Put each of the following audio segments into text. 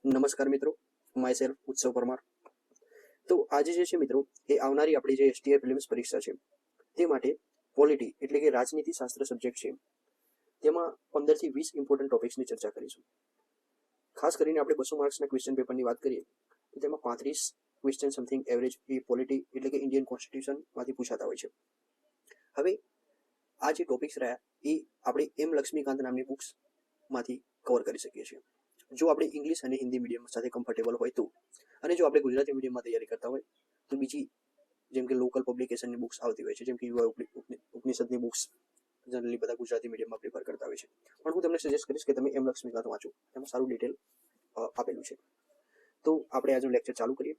નમસ્કાર મિત્રો, my self ઉત્સવ પરમાર. તો આજે જે છે મિત્રો એ આવનારી આપણી જે એસટીઆઈ પ્રિલિમ્સ પરીક્ષા છે તે માટે પોલિટી એટલે કે રાજનીતિ શાસ્ત્ર સબ્જેક્ટ છે તેમાં 15 થી 20 ઇમ્પોર્ટન્ટ ટોપિક્સની ચર્ચા કરીશું. ખાસ કરીને આપણે 200 માર્ક્સના ક્વેશ્ચન પેપરની વાત કરીએ તો તેમાં 35 ક્વેશ્ચન સમથિંગ એવરેજ એ પોલિટી એટલે કે ઇન્ડિયન કોન્સ્ટિટ્યુશનમાંથી પૂછાતા હોય છે. હવે આ જે ટોપિક્સ રહ્યા એ આપણે એમ લક્ષ્મીકાંત નામની બુક્સમાંથી કવર કરી શકીએ છીએ. જો આપણે ઇંગ્લિશ અને હિન્દી મીડિયમ સાથે કમ્ફર્ટેબલ હોય તો, અને જો આપણે ગુજરાતી મીડિયમમાં તૈયારી કરતા હોય તો બીજી જેમ કે લોકલ પબ્લિકેશનની બુક્સ આવતી હોય છે, જેમ કે યુવા ઉપનિષદની બુક્સ જનરલી બધા ગુજરાતી મીડિયમમાં પ્રિફર કરતા હોય છે. પણ હું તમને સજેસ્ટ કરીશ કે તમે એમ લક્ષ્મીકાંત વાંચો, એમાં સારું ડિટેલ આપેલું છે. તો આપણે આજનો લેક્ચર ચાલુ કરીએ.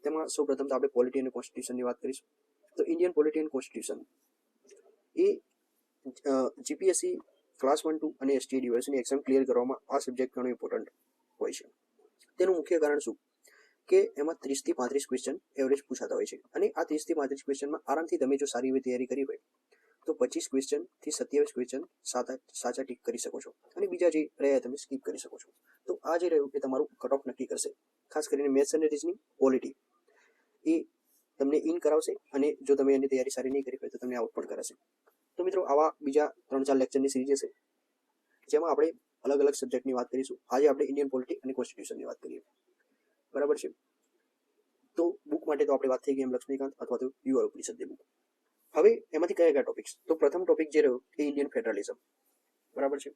તેમાં સૌપ્રથમ તો આપણે પોલિટી અને કોન્સ્ટિટ્યુશનની વાત કરીશું. તો Indian polity and constitution A GPSC class 1, 2 અને એસટી ડિવિઝનની એક્ઝામ ક્લિયર કરવામાં આ સબ્જેક્ટ ઘણો ઇમ્પોર્ટન્ટ હોય છે. તેનું મુખ્ય કારણ શું કે એમાં 30 થી 35 ક્વેશ્ચન એવરેજ પૂછાતા હોય છે, અને આ 30 થી 35 ક્વેશ્ચનમાં આરામથી તમે જો સારી એવી તૈયારી કરી હોય તો 25 ક્વેશ્ચન થી 27 ક્વેશ્ચન સાચા ટીક કરી શકો છો, અને બીજા જે રહ્યા તમે સ્કીપ કરી શકો છો. તો આ જે રહ્યું એ તમારું કટ ઓફ નક્કી કરશે. ખાસ કરીને મેથ્સ અને રીઝનિંગ પોલિટી એ તમને ઇન કરાવશે, અને જો તમે એની તૈયારી સારી નહીં કરી હોય તો તમને આઉટ પણ કરાશે. તો મિત્રો આવા બીજા 3-4 લેક્ચરની સિરીઝ છે જેમાં આપણે અલગ અલગ સબ્જેક્ટની વાત કરીશું. આજે આપણે ઇન્ડિયન પોલિટી અને કોન્સ્ટિટ્યુશનની વાત કરીએ, બરાબર છે. તો બુક માટે તો આપણે વાત થઈ ગઈ એમ લક્ષ્મીકાંત અથવા તો યુવા ઉપનિષદની બુક. હવે એમાંથી કયા કયા ટોપિક્સ? તો પ્રથમ ટોપિક જે રહ્યો એ ઇન્ડિયન ફેડરલિઝમ, બરાબર છે.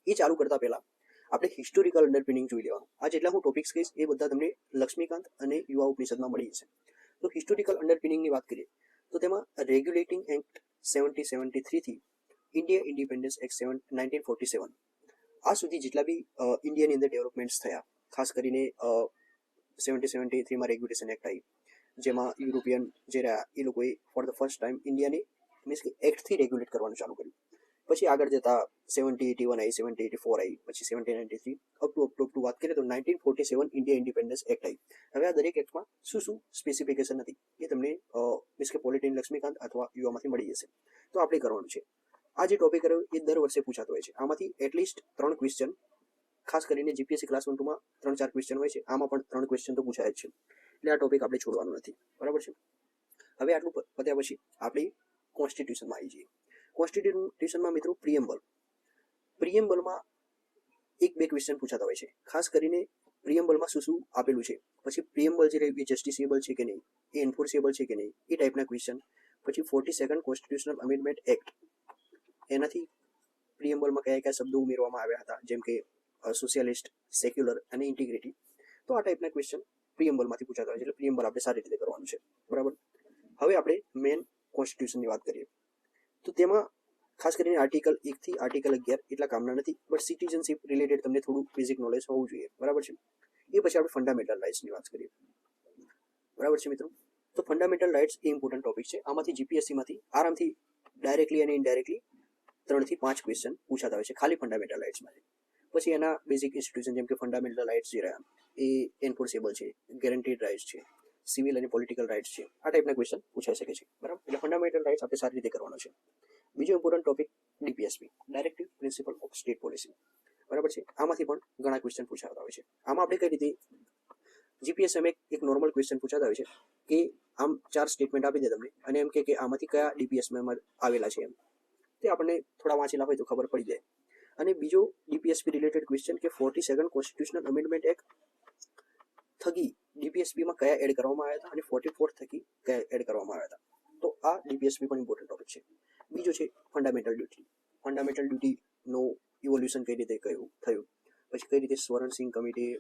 એ ચાલુ કરતા પહેલા આપણે હિસ્ટોરિકલ અંડરપિનિંગ જોઈ લેવાનું. આ જેટલા હું ટોપિક્સ કહીશ એ બધા તમને લક્ષ્મીકાંત અને યુવા ઉપનિષદમાં મળી જશે. તો હિસ્ટોરિકલ અંડરપિનિંગની વાત કરીએ તો તેમાં રેગ્યુલેટિંગ એક્ટ 1773 થી ઇન્ડિયા ઇન્ડિપેન્ડન્સ એક્ટ 1947 આ સુધી જેટલા બી ઇન્ડિયાની અંદર ડેવલપમેન્ટ્સ થયા, ખાસ કરીને 1773માં રેગ્યુલેશન એક્ટ આવી, જેમાં યુરોપિયન જે રહ્યા એ લોકોએ ફોર ધ ફર્સ્ટ ટાઈમ ઇન્ડિયાને મીન્સ કે એક્ટથી રેગ્યુલેટ કરવાનું ચાલુ કર્યું. પછી આગળ જતા 1781 આવી, 1784 આવી, પછી 1793 અપ ટુ વાત કરીએ તો 1947 ઇન્ડિયા ઇન્ડિપેન્ડન્સ એક્ટ આવી. હવે આ દરેક એક્ટમાં શું શું સ્પેસિફિકેશન હતી એ તમને મીન્સ કે પોલિટીન લક્ષ્મીકાંત અથવા યુવામાંથી મળી જશે. તો આપણે કરવાનું છે. આ જે ટોપિક રહ્યો એ દર વર્ષે પૂછાતો હોય છે. આમાંથી એટલીસ્ટ 3 ક્વેશ્ચન, ખાસ કરીને જીપીએસસી ક્લાસ 1, 2માં 3-4 ક્વેશ્ચન હોય છે, આમાં પણ 3 ક્વેશ્ચન તો પૂછાય જ છે. એટલે આ ટોપિક આપણે છોડવાનું નથી, બરાબર છે. હવે આટલું પત્યા પછી આપણે કોન્સ્ટિટ્યુશનમાં આવી જઈએ. કોન્સ્ટિટ્યુશનમાં મિત્રો પ્રિએમ્બલમાં 1-2 ક્વેશ્ચન પૂછાતા હોય છે. ખાસ કરીને પ્રિએમ્બલમાં શું શું આપેલું છે, પછી પ્રિએમ્બલ જે રહ્યું એ જસ્ટિસેબલ છે કે નહીં, એ એન્ફોર્સેબલ છે કે નહીં, એ ટાઈપના ક્વેશ્ચન. પછી 42nd કોન્સ્ટિટ્યુશનલ અમેન્ડમેન્ટ એક્ટ, એનાથી પ્રિએમ્બલમાં કયા કયા શબ્દો ઉમેરવામાં આવ્યા હતા, જેમ કે સોશિયાલિસ્ટ, સેક્યુલર અને ઇન્ટિગ્રિટી. તો આ ટાઈપના ક્વેશ્ચન પ્રિએમ્બલમાંથી પૂછાતા હોય છે. એટલે પ્રિએમ્બલ આપણે સારી રીતે કરવાનું છે, બરાબર. હવે આપણે મેન કોન્સ્ટિટ્યુશનની વાત કરીએ તો તેમાં ખાસ કરીને આર્ટિકલ 1 થી આર્ટિકલ 11 એટલા કામના નથી, બટ સિટીઝનશીપ રિલેટેડ તમને થોડું બેઝિક નોલેજ હોવું જોઈએ, બરાબર છે. એ પછી આપણે ફંડામેન્ટલ રાઇટ્સની વાત કરીએ, બરાબર છે મિત્રો. તો ફંડામેન્ટલ રાઇટ્સ એ ઇમ્પોર્ટન્ટ ટોપિક છે. આમાંથી જીપીએસસીમાંથી આરામથી ડાયરેક્ટલી અને ઇનડાયરેક્ટલી 3 થી 5 ક્વેશ્ચન પૂછાતા હોય છે ખાલી ફંડામેન્ટલ રાઇટ્સમાં. પછી એના બેઝિક ઇન્સ્ટિટ્યુશન જેમ કે ફંડામેન્ટલ રાઇટ્સ જે રહ્યા એ એન્ફોર્સેબલ છે, ગેરંટીડ રાઇટ્સ છે, સિવિલ અને પોલિટિકલ રાઇટ્સ છે, આ ટાઈપના ક્વેશ્ચન પૂછાઈ શકે છે, બરાબર. એટલે ફંડામેન્ટલ રાઇટ્સ આપણે સારી રીતે કરવાનો છે. બીજો important topic DPSP, directive principal of state policy, બરાબર છે. આમાંથી પણ ઘણા ક્વેશ્ચન પૂછાતા હોય છે. આમાં આપણે કઈ રીતે જીપીએસસીમાં એક નોર્મલ ક્વેશ્ચન પૂછાતા હોય છે કે આમ 4 સ્ટેટમેન્ટ આપી દે તમને અને એમ કે આમાંથી કયા ડીપીએસમાં આવેલા છે, એમ તે આપણને થોડા વાંચેલા હોય તો ખબર પડી જાય. અને બીજો ડીપીએસપી રિલેટેડ ક્વેશ્ચન કે 42nd કોન્સ્ટિટ્યુશનલ અમેન્ડમેન્ટ એક્ટ થકી ડીપીએસપીમાં કયા એડ કરવામાં આવ્યા હતા અને 44 થકી કયા એડ કરવામાં આવ્યા હતા. તો આ ડીપીએસપી પણ ઇમ્પોર્ટન્ટ ટોપિક છે. બીજો છે ફંડામેન્ટલ ડ્યુટી. ફંડામેન્ટલ ડ્યુટીનો ઇવોલ્યુશન કઈ રીતે થયું, પછી કઈ રીતે સ્વર્ણસિંહ કમિટીએ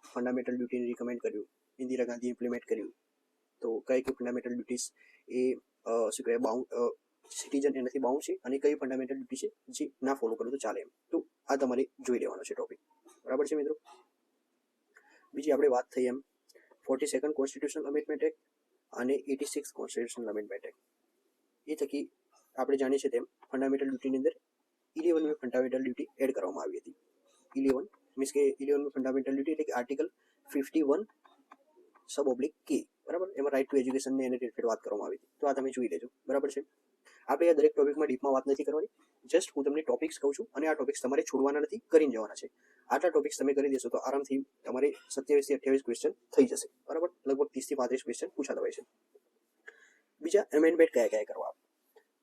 ફંડામેન્ટલ ડ્યુટીને રિકમેન્ડ કર્યું, ઇન્દિરા ગાંધી ઇમ્પ્લિમેન્ટ કર્યું, તો કઈ ફંડામેન્ટલ ડ્યુટીઝ એ શું કહેવાય સિટીઝન એનાથી બાઉન્ડ છે, અને કઈ ફંડામેન્ટલ ડ્યુટી છે જે ના ફોલો કરો તો ચાલે એમ. તો આ તમારે જોઈ લેવાનો છે ટોપિક, બરાબર છે મિત્રો. બીજી આપણે વાત થઈ એમ 42nd કોન્સ્ટિટ્યુશનલ અમેન્ડમેન્ટ એક્ટ અને 86th કોન્સ્ટિટ્યુશનલ અમેન્ડમેન્ટ એક્ટ, એ થકી આપણે જાણીએ છીએ તેમ ફંડામેન્ટલ ડ્યુટીની અંદર 11મી ફંડામેન્ટલ ડ્યુટી એડ કરવામાં આવી હતી. 11 મીન્સ કે 11મી ફંડામેન્ટલ ડ્યુટી એટલે કે આર્ટિકલ 51 સબ ઓબ્લિક કે, બરાબર. એમાં રાઇટ ટુ એજ્યુકેશનને એને રિલેટેડ વાત કરવામાં આવી હતી. તો આ તમે જોઈ લેજો, બરાબર છે. આપણે આ દરેક ટોપિકમાં ડીપમાં વાત નથી કરવાની, જસ્ટ હું તમને ટોપિક્સ કહું છું અને આ ટોપિક્સ તમારે છોડવાના નથી, કરીને જવાના છે. આટલા ટોપિક્સ તમે કરી દેશો તો આરામથી તમારે 27 થી 28 ક્વેશ્ચન થઈ જશે, બરાબર. લગભગ 30 થી 35 ક્વેશ્ચન પૂછાતા હોય છે. બીજા એમેન્ડમેન્ટ કયા કયા કરવા,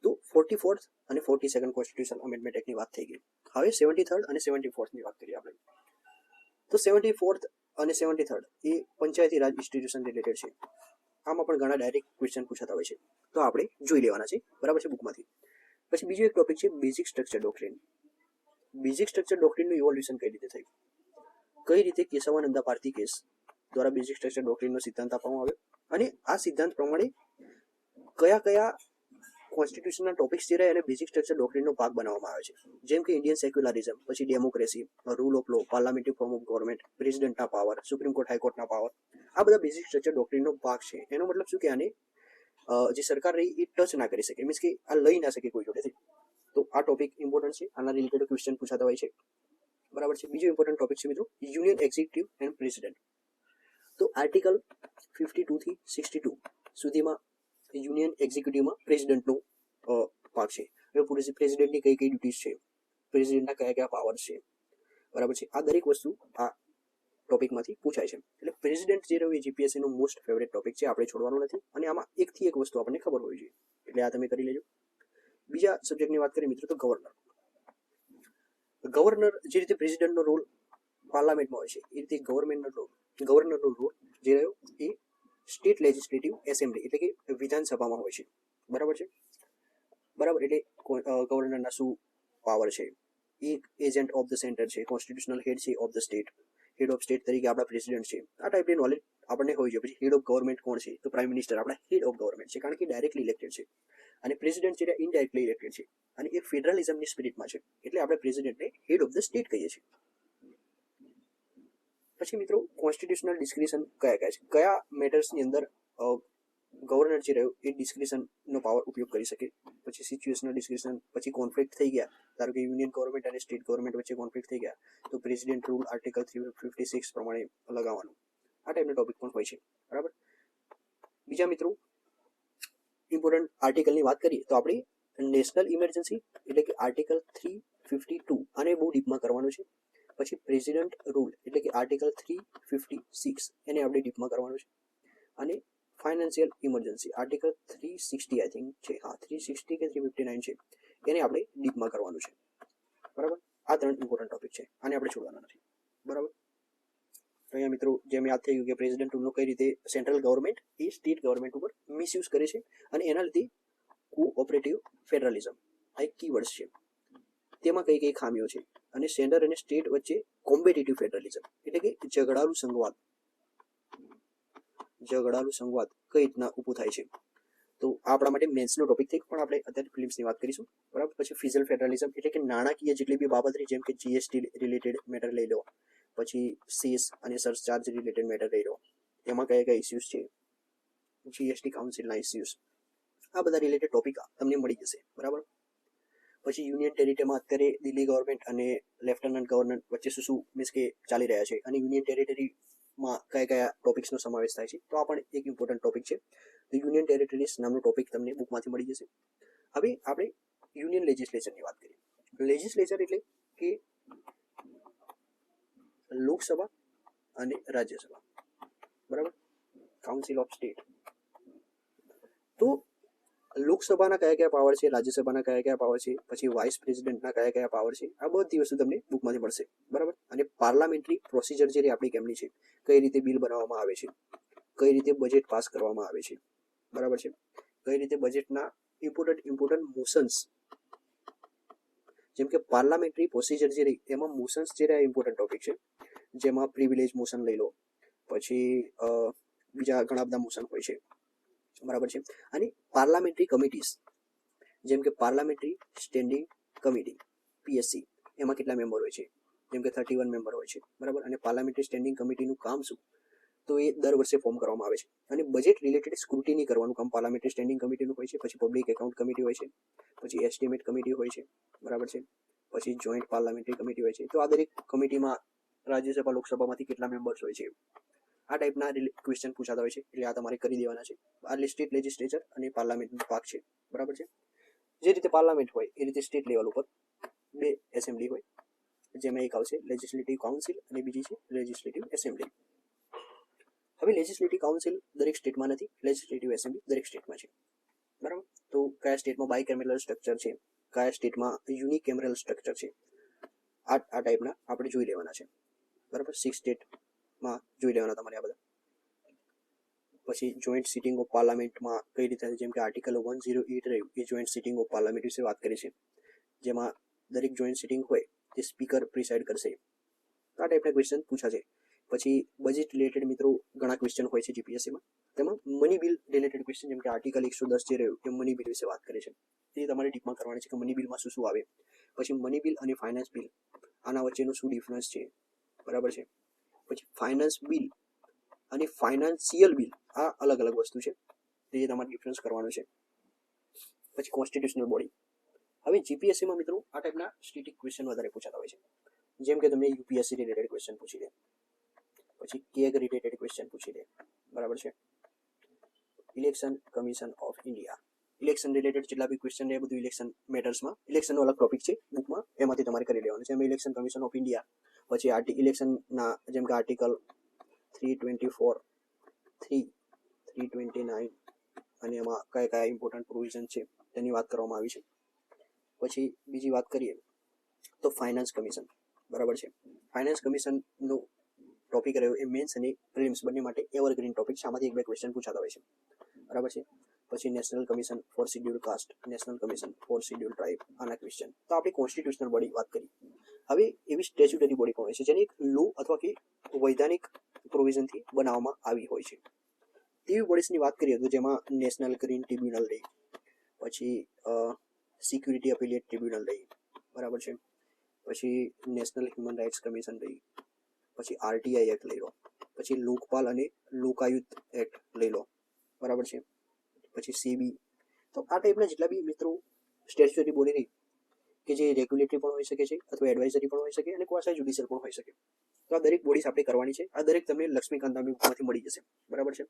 તો 44th અને 42nd કોન્સ્ટિટ્યુશન અમેન્ડમેન્ટ એક્ટની વાત થઈ ગઈ. હવે 73rd અને 74th ની વાત કરીએ આપણે. તો 74th અને 73rd એ પંચાયતી રાજ ઇન્સ્ટિટ્યુશન રિલેટેડ છે. આમાં પણ ઘણા ડાયરેક્ટ ક્વેશ્ચન પૂછાતા હોય છે, તો આપણે જોઈ લેવાના છે, બરાબર છે, બુકમાંથી. પછી બીજો એક ટોપિક છે basic structure doctrine. Basic structure ડોક્ટ્રીનનું ઇવોલ્યુશન કઈ રીતે થયું, કઈ રીતે કેશવાનંદ ભારતી કેસ દ્વારા બેઝિક સ્ટ્રક્ચર ડોક્ટ્રીનનો સિદ્ધાંત આપવામાં આવ્યો, અને આ સિદ્ધાંત પ્રમાણે કયા કયા કોન્સ્ટિટ્યુશનના ટોપિક્સ જે રહે અને બેઝિક સ્ટ્રક્ચર ડોક્ટ્રીનનો ભાગ બનાવવામાં આવે છે, જેમ કે ઇન્ડિયન સેક્યુલરિઝમ, પછી democracy, rule of law, parliamentary form of government, પ્રેસિડેન્ટના પાવર, સુપ્રીમ કોર્ટ હાઈકોર્ટના પાવર, આ બધા બેઝિક સ્ટ્રક્ચર ડોક્ટ્રીનનો ભાગ છે. એનો મતલબ શું કે આને જે સરકાર રહી એ ટચ ના કરી શકે, મીન્સ કે આ લઈ ના શકે કોઈ જોડેથી. તો આ ટોપિક ઇમ્પોર્ટન્ટ છે, આના રિલેટેડ ક્વેશ્ચન પૂછાતા હોય છે, બરાબર છે. બીજો ઇમ્પોર્ટન્ટ ટોપિક છે મિત્રો યુનિયન એક્ઝિક્યુટિવ એન્ડ પ્રેસિડેન્ટ. તો આર્ટિકલ 52 થી 62 સુધીમાં યુનિયન એક્ઝિક્યુટિવમાં પ્રેસિડેન્ટનો ભાગ છે. હવે પ્રેસિડેન્ટની કઈ કઈ ડ્યુટીઝ છે, પ્રેસિડેન્ટના કયા કયા પાવર છે, બરાબર છે. આ દરેક વસ્તુ આ ટોપિકમાંથી પૂછાય છે. એટલે પ્રેસિડેન્ટ જે રહ્યો એ જીપીએસસી નો મોસ્ટ ફેવરેટ ટોપિક છે, આપણે છોડવાનું નથી, અને આમાં એકથી એક વસ્તુ આપણને ખબર હોવી જોઈએ, એટલે આ તમે કરી લેજો. બીજા સબ્જેક્ટની વાત કરીએ મિત્રો તો ગવર્નર. ગવર્નર જે રીતે પ્રેસિડેન્ટનો રોલ પાર્લામેન્ટમાં હોય છે એ રીતે ગવર્નરનો રોલ જે રહ્યો એ સ્ટેટ લેજિસ્લેટિવ એસેમ્બલી એટલે કે વિધાનસભામાં હોય છે, બરાબર છે. બરાબર, એટલે ગવર્નરના શું પાવર છે, એક એજન્ટ ઓફ ધ સેન્ટર છે, કોન્સ્ટિટ્યુશનલ હેડ છે of the state, head of state તરીકે આપણા પ્રેસિડેન્ટ છે. આ ટાઈપની નોલેજ આપણને હોવી જોઈએ. પછી હેડ ઓફ ગવર્નમેન્ટ કોણ છે, તો પ્રાઇમ મિનિસ્ટર આપણા હેડ ઓફ ગવર્નમેન્ટ છે, કારણ કે ડાયરેક્ટલી ઇલેક્ટેડ છે, અને પ્રેસિડેન્ટ છે ઇનડાયરેક્ટલી ઇલેક્ટેડ છે, અને એ ફેડરલિઝમની સ્પિરિટમાં છે, એટલે આપણે પ્રેસિડેન્ટને હેડ ઓફ ધ સ્ટેટ કહીએ છીએ. પછી મિત્રો કોન્સ્ટિટ્યુશનલ ડિસ્ક્રિશન કયા કયા છે, કયા મેટર્સની અંદર ગવર્નર જે રહ્યો એ ડિસ્ક્રિશનનો પાવર ઉપયોગ કરી શકે. પછી સિચ્યુએશનલ ડિસ્ક્રિશન, પછી કોન્ફ્લિક્ટ થઈ ગયા, ધારો કે યુનિયન ગવર્નમેન્ટ અને સ્ટેટ ગવર્નમેન્ટ વચ્ચે કોન્ફ્લિક્ટ થઈ ગયા, તો પ્રેસિડેન્ટ રૂલ આર્ટિકલ 356 પ્રમાણે લગાવવાનું. આ ટાઈપના ટોપિક પણ હોય છે, બરાબર. બીજા મિત્રો ઇમ્પોર્ટન્ટ આર્ટિકલની વાત કરીએ તો આપણે નેશનલ ઇમરજન્સી એટલે કે આર્ટિકલ 352 આને બહુ ડીપમાં કરવાનું છે. પછી પ્રેસિડેન્ટ રૂલ એટલે કે આર્ટિકલ 356 એને આપણે ડીપમાં કરવાનું છે. અને financial emergency article 360 I think છે, હા 360 કે 359 છે, એને આપણે ડીપમાં કરવાનું છે, બરાબર. આ ત્રણ ઇમ્પોર્ટન્ટ ટોપિક છે, આને આપણે છોડવાના નથી, બરાબર. તો અહીંયા મિત્રો જેમ યાદ થઈ ગયું કે પ્રેસિડેન્ટ રૂલનો કઈ રીતે સેન્ટ્રલ ગવર્નમેન્ટ એ સ્ટેટ ગવર્નમેન્ટ ઉપર મિસયુઝ કરે છે, અને એના લીધે કોઓપરેટિવ ફેડરલિઝમ આ એક કીવર્ડ્સ છે, તેમાં કઈ કઈ ખામીઓ છે, અને સેન્ટર અને સ્ટેટ વચ્ચે કોમ્પિટિટિવ ફેડરલિઝમ એટલે કે ઝઘડાળુ સંવાદ કઈ રીતના ઊભું થાય છે. તો આપણા માટે મેન્સનો ટોપિક થઈ, પણ આપણે અત્યારે ફિલ્મ્સની વાત કરીશું, બરાબર. પછી ફિઝલ ફેડરલિઝમ એટલે કે નાણાકીય જેટલી બી બાબત રહી, જેમ કે જીએસટી રિલેટેડ મેટર લઈ લો, પછી સેસ અને સરચાર્જ રિલેટેડ મેટર લઈ લો, એમાં કયા કયા ઇસ્યુઝ છે, જીએસટી કાઉન્સિલના ઇસ્યુઝ, આ બધા રિલેટેડ ટોપિક તમને મળી જશે, બરાબર. પછી યુનિયન ટેરિટરીમાં અત્યારે દિલ્હી ગવર્નમેન્ટ અને લેફ્ટનન્ટ ગવર્નર વચ્ચે શું મીન્સ કે ચાલી રહ્યા છે, અને યુનિયન ટેરિટરીમાં કયા કયા ટોપિક્સનો સમાવેશ થાય છે, તો આ પણ એક ઇમ્પોર્ટન્ટ ટોપિક છે. તો યુનિયન ટેરિટરીઝ નામનો ટોપિક તમને બુકમાંથી મળી જશે. હવે આપણે યુનિયન લેજિસ્લેચરની વાત કરીએ. લેજિસ્લેચર એટલે કે લોકસભા અને રાજ્યસભા, બરાબર, કાઉન્સિલ ઓફ સ્ટેટ. તો લોકસભાના કયા કયા પાવર છે, રાજ્યસભાના કયા કયા પાવર છે, પછી વાઇસ પ્રેસિડેન્ટના કયા કયા પાવર છે, આ બધી વસ્તુ તમને બુકમાંથી મળશે, બરાબર. અને પાર્લામેન્ટરી પ્રોસિજર જે આપણી કેમની છે, કઈ રીતે બિલ બનાવવામાં આવે છે, કઈ રીતે બજેટ પાસ કરવામાં આવે છે, બરાબર છે, કઈ રીતે બજેટના ઇમ્પોર્ટન્ટ મોશન્સ, જેમ કે પાર્લામેન્ટરી પ્રોસિજર જે રહી એમાં મોશન્સ જે રહ્યા ઇમ્પોર્ટન્ટ ટોપિક છે, જેમાં પ્રિવિલેજ મોશન લઈ લો, પછી બીજા ઘણા બધા મોશન હોય છે, બરાબર છે. અને પાર્લામેન્ટરી કમિટીઝ, જેમ કે પાર્લામેન્ટરી સ્ટેન્ડિંગ કમિટી પીએસસી, એમાં કેટલા મેમ્બર હોય છે, જેમ કે 31 મેમ્બર હોય છે, બરાબર. અને પાર્લામેન્ટરી સ્ટેન્ડિંગ કમિટીનું કામ શું, તો એ દર વર્ષે ફોર્મ કરવામાં આવે છે, અને બજેટ રિલેટેડ સ્ક્રુટિની કરવાનું કામ પાર્લામેન્ટરી સ્ટેન્ડિંગ કમિટીનું હોય છે. પછી પબ્લિક એકાઉન્ટ કમિટી હોય છે, પછી એસ્ટિમેટ કમિટી હોય છે, બરાબર છે, પછી જોઈન્ટ પાર્લામેન્ટરી કમિટી હોય છે. તો આ દરેક કમિટીમાં રાજ્યસભા લોકસભામાંથી કેટલા મેમ્બર્સ હોય છે, આ ટાઈપના ક્વેશ્ચન પૂછાતા હોય છે, એટલે આ તમારે કરી દેવાના છે. આ સ્ટેટ લેજિસ્લેચર અને પાર્લામેન્ટનો ભાગ છે, બરાબર છે. જે રીતે પાર્લામેન્ટ હોય એ રીતે સ્ટેટ લેવલ ઉપર 2 એસેમ્બલી હોય, જેમાં એક આવશે લેજિસ્લેટિવ કાઉન્સિલ અને બીજી છે લેજિસ્લેટિવ એસેમ્બલી. હવે લેજિસ્લેટિવ કાઉન્સિલ દરેક સ્ટેટમાં નથી, લેજિસ્લેટિવ એસેમ્બલી દરેક સ્ટેટમાં છે, બરાબર. તો કયા સ્ટેટમાં બાયકેમેરલ સ્ટ્રક્ચર છે, કયા સ્ટેટમાં યુનિકેમેરલ સ્ટ્રક્ચર છે, આ ટાઈપના આપણે જોઈ લેવાના છે, બરાબર. 6 સ્ટેટમાં જોઈ લેવાના તમારે આ બધા. પછી જોઈન્ટ સિટિંગ ઓફ પાર્લામેન્ટમાં કઈ રીતે, જેમ કે આર્ટિકલ 108 રહ્યું એ જોઈન્ટ સિટિંગ ઓફ પાર્લામેન્ટ વિશે વાત કરી છે, જેમાં દરેક જોઈન્ટ સિટિંગ હોય તે સ્પીકર પ્રિસાઇડ કરશે. આ ટાઈપના ક્વેશ્ચન પૂછાશે. પછી બજેટ રિલેટેડ મિત્રો ઘણા ક્વેશ્ચન હોય છે જીપીએસસીમાં, તેમાં મની બિલ રિલેટેડ ક્વેશ્ચન, જેમ કે આર્ટિકલ 110 જે રહ્યું એ મની બિલ વિશે વાત કરે છે, તે તમારે ટીપમાં કરવાની છે કે મની બિલમાં શું શું આવે. પછી મની બિલ અને ફાઇનાન્સ બિલ, આના વચ્ચેનો શું ડિફરન્સ છે, બરાબર છે. પછી ફાઇનાન્સ બિલ અને ફાઇનાન્સિયલ બિલ આ અલગ અલગ વસ્તુ છે, તે તમારે ડિફરન્સ કરવાનો છે. પછી કોન્સ્ટિટ્યુશનલ બોડી. હવે જીપીએસસીમાં મિત્રો આ ટાઈપના સ્ટેટિક ક્વેશ્ચન વધારે પૂછાતા હોય છે, જેમ કે તમને યુપીએસસી રિલેટેડ ક્વેશ્ચન પૂછી લે, પછી કેગ રિલેટેડ ક્વેશ્ચન પૂછી લે, બરાબર છે. Election commission of India, election related જેટલા બી ક્વેશ્ચન એ બધું ઇલેક્શન મેટર્સમાં, ઇલેક્શનનો અલગ ટોપિક છે બુકમાં, એમાંથી તમારે કરી લેવાનું છે. એમાં ઇલેક્શન કમિશન ઓફ ઇન્ડિયા, પછી ઇલેક્શનના જેમ કે આર્ટિકલ 324, 329 અને એમાં કયા કયા ઇમ્પોર્ટન્ટ પ્રોવિઝન છે તેની વાત કરવામાં આવી છે. પછી બીજી વાત કરીએ તો ફાઇનાન્સ કમિશન, બરાબર છે. ફાઇનાન્સ કમિશનનો ટોપિક રહ્યો એ મેન્સ અને પ્રિલિમ્સ બંને માટે એવરગ્રીન ટોપિક છે, આમાંથી 1-2 ક્વેશ્ચન પૂછાતા હોય છે, બરાબર છે. પછી national commission four schedule cast, national commission four schedule tribe, આના ક્વેશ્ચન. તો આપણે કોન્સ્ટિટ્યુશનલ બોડી વાત કરી. હવે એવી સ્ટેચ્યુટરી બોડી પણ હોય છે જેની એક લો અથવા કે વૈધાનિક પ્રોવિઝનથી બનાવવામાં આવી હોય છે. તેવી બોડીઝની વાત કરીએ તો જેમાં નેશનલ ગ્રીન ટ્રિબ્યુનલ રહી, પછી સિક્યુરિટી અપીલિએટ ટ્રિબ્યુનલ રહી, બરાબર છે. પછી નેશનલ હ્યુમન રાઇટ્સ કમિશન રહી, પછી આરટીઆઈ એક્ટ લઈ લો, પછી લોકપાલ અને લોકાયુક્ત એક્ટ લઈ લો, બરાબર છે. પછી સીબી. તો આ ટાઈપના જેટલા બી મિત્રો સ્ટેચ્યુટરી બોડી રહી કે જે રેગ્યુલેટરી પણ હોઈ શકે છે અથવા એડવાઇઝરી પણ હોઈ શકે અને ક્વાસી જ્યુડિશિયલ પણ હોઈ શકે. તો આ દરેક બોડીઝ આપણે કરવાની છે. આ દરેક તમને લક્ષ્મીકાંત નામની બુકમાંથી મળી જશે, બરાબર છે.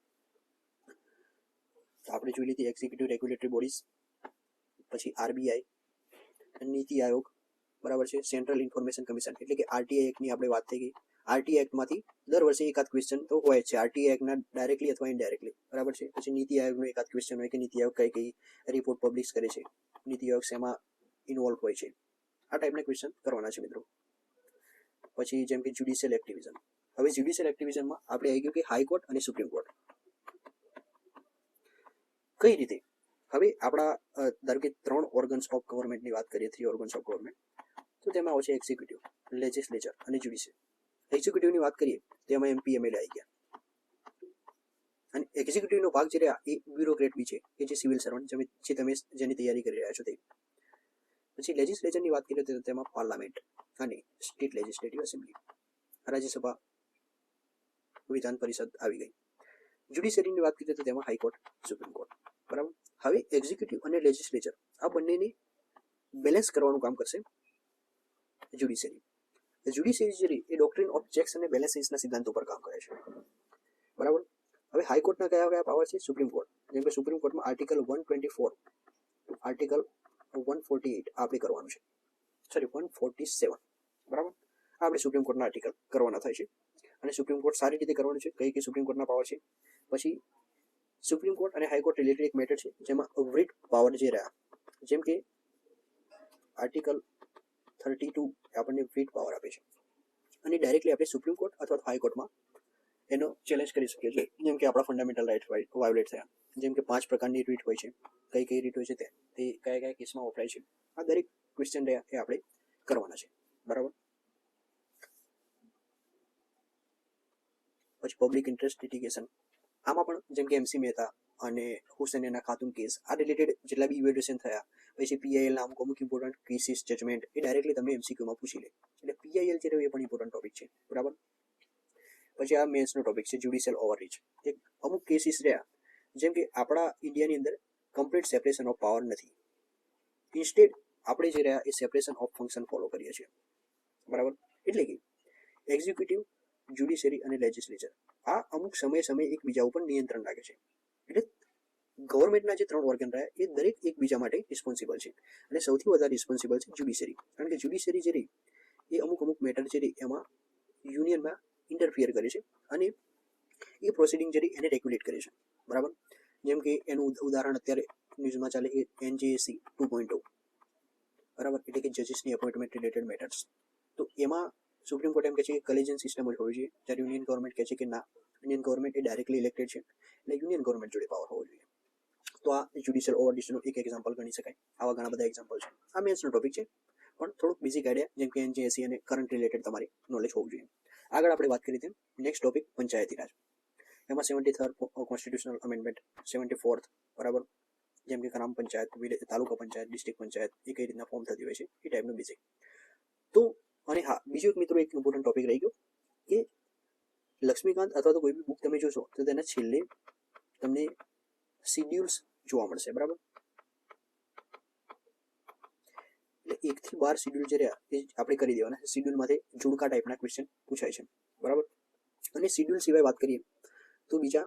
તો આપણે જોઈ લીધી એક્ઝિક્યુટિવ રેગ્યુલેટરી બોડીઝ. પછી આરબીઆઈ, નીતિ આયોગ, બરાબર છે. સેન્ટ્રલ ઇન્ફોર્મેશન કમિશન એટલે કે આરટીઆઈ એક્ટની આપણે વાત થઈ ગઈ. આરટીઆઈ એક્ટમાંથી દર વર્ષે એકાદ ક્વેશ્ચન તો હોય છે, આરટીઆઈ એક્ટના ડાયરેક્ટલી અથવા ઇનડાયરેક્ટલી, બરાબર છે. પછી નીતિ આયોગનો એકાદ ક્વેશ્ચન હોય કે નીતિ આયોગ કઈ કઈ રિપોર્ટ પબ્લિશ કરે છે, નીતિ આયોગ શેમાં ઇન્વોલ્વ હોય છે, આ ટાઈપના ક્વેશ્ચન કરવાના છે મિત્રો. પછી જેમ કે જ્યુડિશિયલ એક્ટિવિઝમ. હવે જ્યુડિશિયલ એક્ટિવિઝમમાં આપણે આવી ગયું કે હાઈકોર્ટ અને સુપ્રીમ કોર્ટ કઈ રીતે. હવે આપણા ધારો કે 3 ઓર્ગન્સ ઓફ ગવર્મેન્ટની વાત કરીએ, 3 ઓર્ગન્સ ઓફ ગવર્મેન્ટ, તો તેમાં આવશે એક્ઝિક્યુટિવ, લેજિસ્લેચર અને જ્યુડિશિયલ. એક્ઝિક્યુટિવની વાત કરીએ તો એમાં એમપી એમએલએ આવી ગયા, અને એક્ઝિક્યુટિવનો ભાગ જે રહ્યા એ બ્યુરોક્રેટ બી છે કે જે સિવિલ સર્વન્ટ જે તમે જેની તૈયારી કરી રહ્યા છો તે. પછી લેજિસ્લેચરની વાત કરીએ તો તેમાં પાર્લામેન્ટ અને સ્ટેટ લેજિસ્લેટિવ એસેમ્બલી, રાજ્યસભા, વિધાન પરિષદ આવી ગઈ. જ્યુડિશિયરીની વાત કરીએ તો તેમાં હાઈકોર્ટ, સુપ્રીમ કોર્ટ, બરાબર. હવે એક્ઝિક્યુટિવ અને લેજિસ્લેચર આ બંનેને બેલેન્સ કરવાનું કામ કરશે જ્યુડિશિયરી. જ્યુડિશિયરી એ ડોક્ટ્રિન ઓફ ચેક્સ અને બેલેન્સીસના સિદ્ધાંતો પર કામ કરે છે, બરાબર. હવે હાઈકોર્ટના કયા કયા પાવર છે, સુપ્રીમ કોર્ટ, જેમ કે સુપ્રીમ કોર્ટમાં આર્ટિકલ 124 આર્ટિકલ 148 આપણે કરવાનું છે, સોરી 147, બરાબર. આપણે સુપ્રીમ કોર્ટના આર્ટિકલ કરવાના થાય છે, અને સુપ્રીમ કોર્ટ સારી રીતે કરવાનું છે. કઈ કઈ સુપ્રીમ કોર્ટના પાવર છે. પછી સુપ્રીમ કોર્ટ અને હાઈકોર્ટ રિલેટેડ એક મેટર છે જેમાં રીટ પાવર જે રહ્યા, જેમ કે આર્ટિકલ 32 આપણને રીટ પાવર આપે છે, અને ડાયરેક્ટલી આપણે સુપ્રીમ કોર્ટ અથવા હાઈકોર્ટમાં એનો ચેલેન્જ કરી શકીએ છીએ. જેમ કે આપણા ફંડામેન્ટલ રાઇટ્સ વાયોલેટ થયા, જેમ કે 5 પ્રકારની રીટ હોય છે, કઈ કઈ રીટ હોય છે તે કયા કયા કેસમાં વપરાય છે, આ દરેક ક્વેશ્ચન રહ્યા એ આપણે કરવાના છે, બરાબર. પછી પબ્લિક ઇન્ટરેસ્ટ લિટિગેશન, આમાં પણ જેમ કે એમસી મહેતા અને હુસૈનના ખાતુન કેસ આ રિલેટેડ જેટલા બી ઇવેલ્યુએશન થયા, પછી પીઆઈએલ ના અમુક ઇમ્પોર્ટન્ટ કેસીસ જજમેન્ટ એ ડાયરેક્ટલી તમે એમસીક્યુમાં પૂછી લે, એટલે પીઆઈએલ જે રહ્યું એ પણ ઇમ્પોર્ટન્ટ ટોપિક છે, બરાબર. પછી આ મેન્સનો ટોપિક છે જ્યુડિશિયલ ઓવરરીચ. એક અમુક કેસીસ રહ્યા જેમ કે આપણા ઇન્ડિયાની અંદર કમ્પ્લીટ સેપરેશન ઓફ પાવર નથી, ઇન્સ્ટેડ આપણે જે રહ્યા એ સેપરેશન ઓફ ફંક્શન ફોલો કરીએ છીએ, બરાબર. એટલે કે એક્ઝિક્યુટિવ, જ્યુડિશિયરી અને લેજિસ્લેચર આ અમુક સમયે એકબીજા ઉપર નિયંત્રણ રાખે છે. એટલે ગવર્મેન્ટના જે 3 ઓર્ગન રહ્યા એ દરેક એકબીજા માટે રિસ્પોન્સિબલ છે, અને સૌથી વધારે રિસ્પોન્સિબલ છે જ્યુડિશરી. કારણ કે જ્યુડિશરી જે રહી એ અમુક મેટર જે રહી એમાં યુનિયનમાં ઇન્ટરફિયર કરે છે અને એ પ્રોસિડિંગ જે રહી એને રેગ્યુલેટ કરે છે. બરાબર. જેમ કે એનું ઉદાહરણ અત્યારે ન્યૂઝમાં ચાલે એ NJSC 2.0, બરાબર, એટલે કે જજીસની એપોઇન્ટમેન્ટ રિલેટેડ મેટર્સ. તો એમાં સુપ્રીમ કોર્ટ એમ કહે છે કે કલેજિયન સિસ્ટમ જ હોવી જોઈએ, જ્યારે યુનિયન ગવર્મેન્ટ કહે છે કે ના, યુનિયન ગવર્મેન્ટ એ ડાયરેક્ટલી ઇલેક્ટેડ છે એટલે યુનિયન ગવર્મેન્ટ જોડે પાવર હોવો જોઈએ. તો આ જ્યુડિશિયલ ઓવરડિશનું એક એક્ઝામ્પલ ગણી શકાય. આવા ઘણા બધા એક્ઝામ્પલ છે. આ મેન્સનો ટોપિક છે, પણ થોડુંક બેઝિક આઈડિયા જેમ કે NJSC અને કરંટ રિલેટેડ તમારી નોલેજ હોવું જોઈએ. આગળ આપણે વાત કરી તેમ નેક્સ્ટ ટોપિક પંચાયતી રાજ. એમાં 73rd કોન્સ્ટિટ્યુશનલ અમેન્ડમેન્ટ, 74th, બરાબર, જેમ કે ગ્રામ પંચાયત, તાલુકા પંચાયત, ડિસ્ટ્રિક્ટ પંચાયત એ કઈ રીતના ફોર્મ થતી હોય છે એ ટાઈપનું બેઝિક. તો અને હા, બીજો એક મિત્રો એક ઇમ્પોર્ટન્ટ ટોપિક રહી ગયો કે લક્ષ્મીકાંત અથવા તો કોઈ બી બુક તમે જોશો તો તેના છેલ્લે તમને શિડ્યુલ્સ જોવા મળશે. બરાબર. એટલે 1 થી 12 શિડ્યુલ જે રહ્યા એ આપણે કરી દેવાના. શિડ્યુલમાંથી જોડકા ટાઈપના ક્વેશ્ચન પૂછાય છે. બરાબર. અને શિડ્યુલ સિવાય વાત કરીએ તો બીજા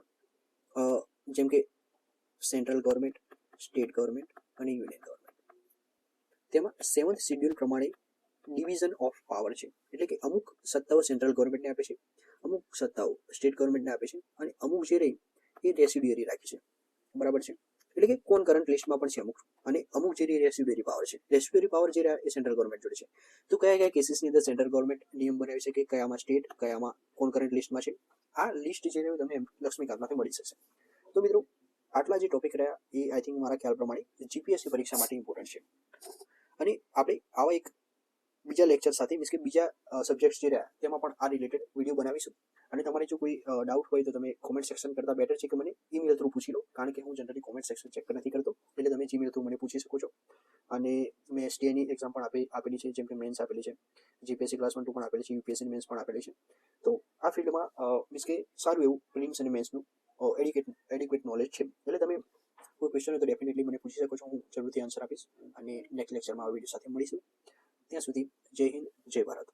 જેમ કે સેન્ટ્રલ ગવર્મેન્ટ, સ્ટેટ ગવર્મેન્ટ અને યુનિયન ગવર્મેન્ટ, તેમાં 7th શિડ્યુલ પ્રમાણે ડિવિઝન ઓફ પાવર છે. એટલે કે અમુક સત્તાઓ સેન્ટ્રલ ગવર્મેન્ટને આપે છે, અમુક સત્તાઓ સ્ટેટ ગવર્મેન્ટને આપે છે, અને અમુક જે રહી એ રેસિડ્યુઅરી રાખે છે. બરાબર છે. એટલે કે કોન કરંટ લિસ્ટમાં પણ છે અમુક, અને અમુક જે રેસિડ્યુઅરી પાવર છે, રેસિડ્યુઅરી પાવર જે રહ્યા એ સેન્ટ્રલ ગવર્મેન્ટ જોડે છે. તો કયા કેસીસની અંદર સેન્ટ્રલ ગવર્મેન્ટ નિયમ બનાવી છે કે કયામાં સ્ટેટ, કયામાં કોન કરંટ લિસ્ટમાં છે, આ લિસ્ટ જે રહ્યું તમને લક્ષ્મીકાંતમાંથી મળી શકશે. તો મિત્રો આટલા જે ટોપિક રહ્યા એ આઈ થિંક મારા ખ્યાલ પ્રમાણે જીપીએસસી પરીક્ષા માટે ઇમ્પોર્ટન્ટ છે. અને આપણે આવા એક બીજા લેક્ચર સાથે મીન્સ કે બીજા સબ્જેક્ટ્સ જે રહ્યા તેમાં પણ આ રિલેટેડ વિડીયો બનાવીશું. અને તમારે જો કોઈ ડાઉટ હોય તો તમે કોમેન્ટ સેક્શન કરતાં બેટર છે કે મને ઈમેલ થ્રુ પૂછી લો, કારણ કે હું જનરલી કોમેન્ટ સેક્શન ચેક નથી કરતો, એટલે તમે જીમેલ થ્રુ મને પૂછી શકો છો. અને મેં STIની એક્ઝામ પણ આપેલી છે, જેમ કે મેન્સ આપેલી છે, જીપીએસસી ક્લાસ 1 2 પણ આપેલી છે, યુપીએસસી મેન્સ પણ આપેલી છે. તો આ ફિલ્ડમાં મીન્સ કે સારું એવું પ્રિલિમ્સ અને મેન્સનું એડિક્વેટ નોલેજ છે. એટલે તમે કોઈ ક્વેશ્ચન હોય તો ડેફિનેટલી મને પૂછી શકો છો, હું જરૂરથી આન્સર આપીશ. અને નેક્સ્ટ લેક્ચરમાં આ વિડીયો સાથે મળીશું. ત્યાં સુધી જય હિન્દ, જય ભારત.